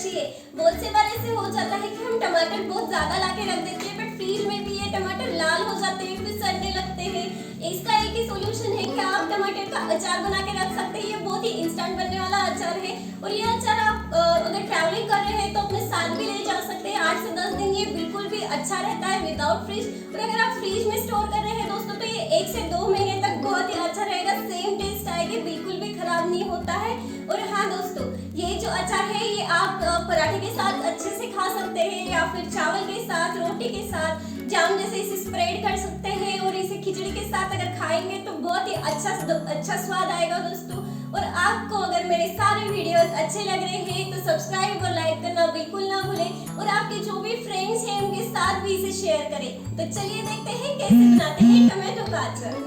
अच्छी है। बहुत से बार ऐसे हो जाता है कि हम टमाटर बहुत ज्यादा लाके रख देते हैं, बट फ्रीज में भी ये टमाटर लाल हो जाते हैं, फिर सड़ने लगते हैं। इसका एक ही सोल्यूशन है कि आप टमाटर का अचार बना के रख सकते हैं। ये बहुत ही इंस्टेंट बनने वाला अचार है, और ये अचार आप अगर ट्रैवलिंग कर रहे हैं तो अपने साथ भी ले जा सकते हैं। 8 से 10 दिन ये बिल्कुल भी अच्छा रहता है विदाउट फ्रिज। और अगर आप फ्रिज में स्टोर कर रहे हैं दोस्तों, तो ये 1 से 2 महीने तक बहुत ही अच्छा रहेगा। सेम टेस्ट आएगी, बिल्कुल भी खराब नहीं होता है। और हाँ दोस्तों, ये जो अचार है ये आप पराठे के साथ अच्छे से खा सकते हैं, या फिर चावल के साथ, रोटी के साथ, जाम जैसे इसे स्प्रेड कर सकते हैं, और इसे खिचड़ी के साथ अगर खाएंगे तो बहुत ही अच्छा स्वाद आएगा दोस्तों। और आपको अगर मेरे सारे वीडियोस अच्छे लग रहे हैं तो सब्सक्राइब और लाइक करना बिल्कुल ना भूलें, और आपके जो भी फ्रेंड्स हैं उनके साथ भी इसे शेयर करें। तो चलिए देखते हैं कैसे बनाते हैं टमाटो का अचार।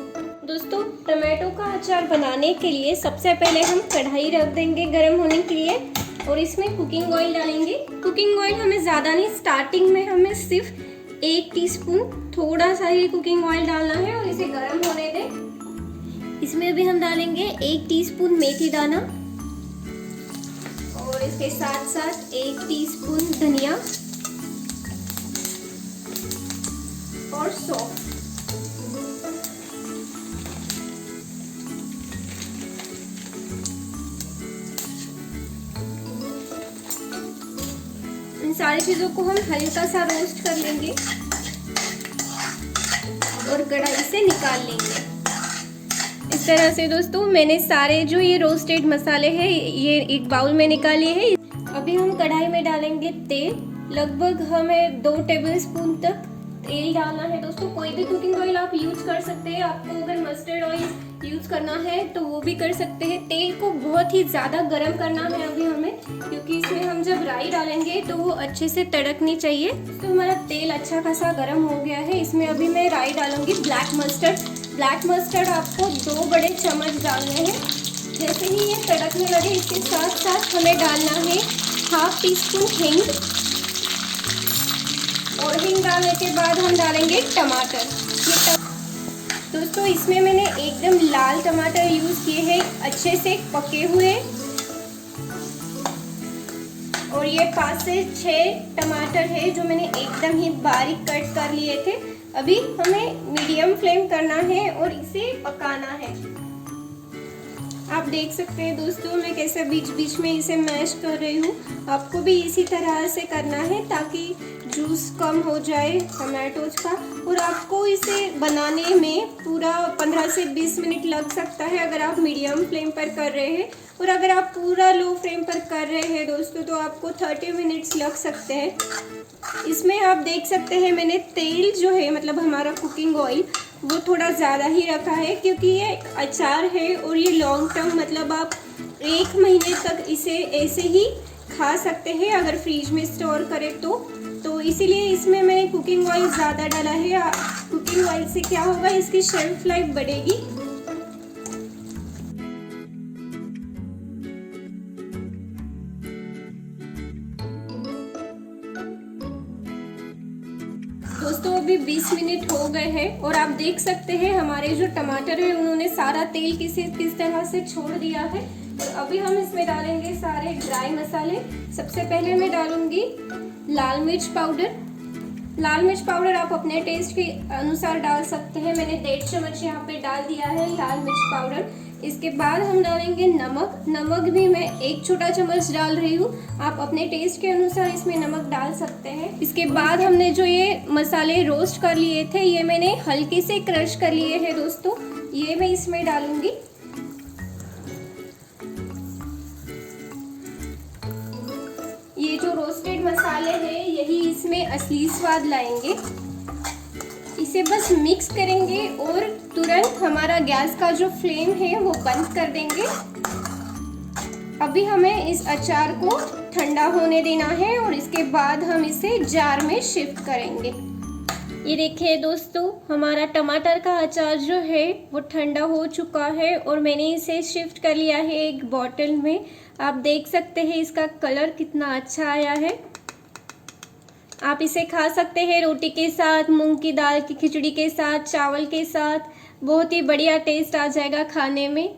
दोस्तों, टमाटो का अचार बनाने के लिए सबसे पहले हम कढ़ाई रख देंगे गर्म होने के लिए, और इसमें कुकिंग ऑयल डालेंगे। कुकिंग ऑयल हमें ज़्यादा नहीं, स्टार्टिंग में हमें सिर्फ 1 टीस्पून थोड़ा सा ही कुकिंग ऑयल डालना है, और इसे गर्म होने दें। इसमें भी हम डालेंगे 1 टीस्पून मेथी दाना, और इसके साथ साथ 1 टीस्पून धनिया और सौंफ। इन सारी चीजों को हम हल्का सा रोस्ट कर लेंगे और कढ़ाई से निकाल लेंगे। इस तरह से दोस्तों मैंने सारे जो ये रोस्टेड मसाले हैं ये एक बाउल में निकाल लिए हैं। अभी हम कढ़ाई में डालेंगे तेल। लगभग हमें 2 टेबलस्पून तक तेल डालना है दोस्तों। कोई भी कुकिंग ऑयल आप यूज कर सकते हैं। आपको अगर मस्टर्ड ऑयल यूज करना है तो वो भी कर सकते हैं। तेल को बहुत ही ज़्यादा गर्म करना है अभी हमें, क्योंकि इसमें हम जब राई डालेंगे तो वो अच्छे से तड़कनी चाहिए। तो हमारा तेल अच्छा खासा गर्म हो गया है। इसमें अभी मैं राई डालूंगी, ब्लैक मस्टर्ड। ब्लैक मस्टर्ड आपको 2 बड़े चम्मच डालने हैं। जैसे ही ये तड़कने लगे इसके साथ साथ हमें डालना है 1/2 टीस्पून हींग, और हींग डालने के बाद हम डालेंगे टमाटर। दोस्तों इसमें मैंने एकदम लाल टमाटर यूज़ किए हैं, अच्छे से पके हुए, और ये 5 से 6 टमाटर है जो मैंने एकदम ही बारीक कट कर लिए थे। अभी हमें मीडियम फ्लेम करना है और इसे पकाना है। आप देख सकते हैं दोस्तों मैं कैसे बीच बीच में इसे मैश कर रही हूँ। आपको भी इसी तरह से करना है ताकि जूस कम हो जाए टमाटोज का। और आपको इसे बनाने में पूरा 15 से 20 मिनट लग सकता है अगर आप मीडियम फ्लेम पर कर रहे हैं, और अगर आप पूरा लो फ्लेम पर कर रहे हैं दोस्तों तो आपको 30 मिनट्स लग सकते हैं। इसमें आप देख सकते हैं मैंने तेल जो है मतलब हमारा कुकिंग ऑयल वो थोड़ा ज़्यादा ही रखा है, क्योंकि ये अचार है और ये लॉन्ग टर्म मतलब आप 1 महीने तक इसे ऐसे ही खा सकते हैं अगर फ्रीज में स्टोर करें तो इसीलिए इसमें मैंने कुकिंग ऑयल ज़्यादा डाला है। कुकिंग ऑयल से क्या होगा, इसकी शेल्फ लाइफ बढ़ेगी। दोस्तों अभी 20 मिनट हो गए हैं और आप देख सकते हैं हमारे जो टमाटर है उन्होंने सारा तेल किस तरह से छोड़ दिया है। तो अभी हम इसमें डालेंगे सारे ड्राई मसाले। सबसे पहले मैं डालूंगी लाल मिर्च पाउडर। लाल मिर्च पाउडर आप अपने टेस्ट के अनुसार डाल सकते हैं। मैंने 1.5 चम्मच यहाँ पे डाल दिया है लाल मिर्च पाउडर। इसके बाद हम डालेंगे नमक। नमक भी मैं 1 छोटा चम्मच डाल रही हूँ, आप अपने टेस्ट के अनुसार इसमें नमक डाल सकते हैं। इसके बाद हमने जो ये मसाले रोस्ट कर लिए थे ये मैंने हल्के से क्रश कर लिए हैं दोस्तों, ये मैं इसमें डालूंगी। ये जो रोस्टेड मसाले हैं यही इसमें असली स्वाद लाएंगे। इसे बस मिक्स करेंगे और तुरंत हमारा गैस का जो फ्लेम है वो बंद कर देंगे। अभी हमें इस अचार को ठंडा होने देना है और इसके बाद हम इसे जार में शिफ्ट करेंगे। ये देखिए दोस्तों हमारा टमाटर का अचार जो है वो ठंडा हो चुका है और मैंने इसे शिफ्ट कर लिया है एक बॉटल में। आप देख सकते हैं इसका कलर कितना अच्छा आया है। आप इसे खा सकते हैं रोटी के साथ, मूंग की दाल की खिचड़ी के साथ, चावल के साथ। बहुत ही बढ़िया टेस्ट आ जाएगा खाने में।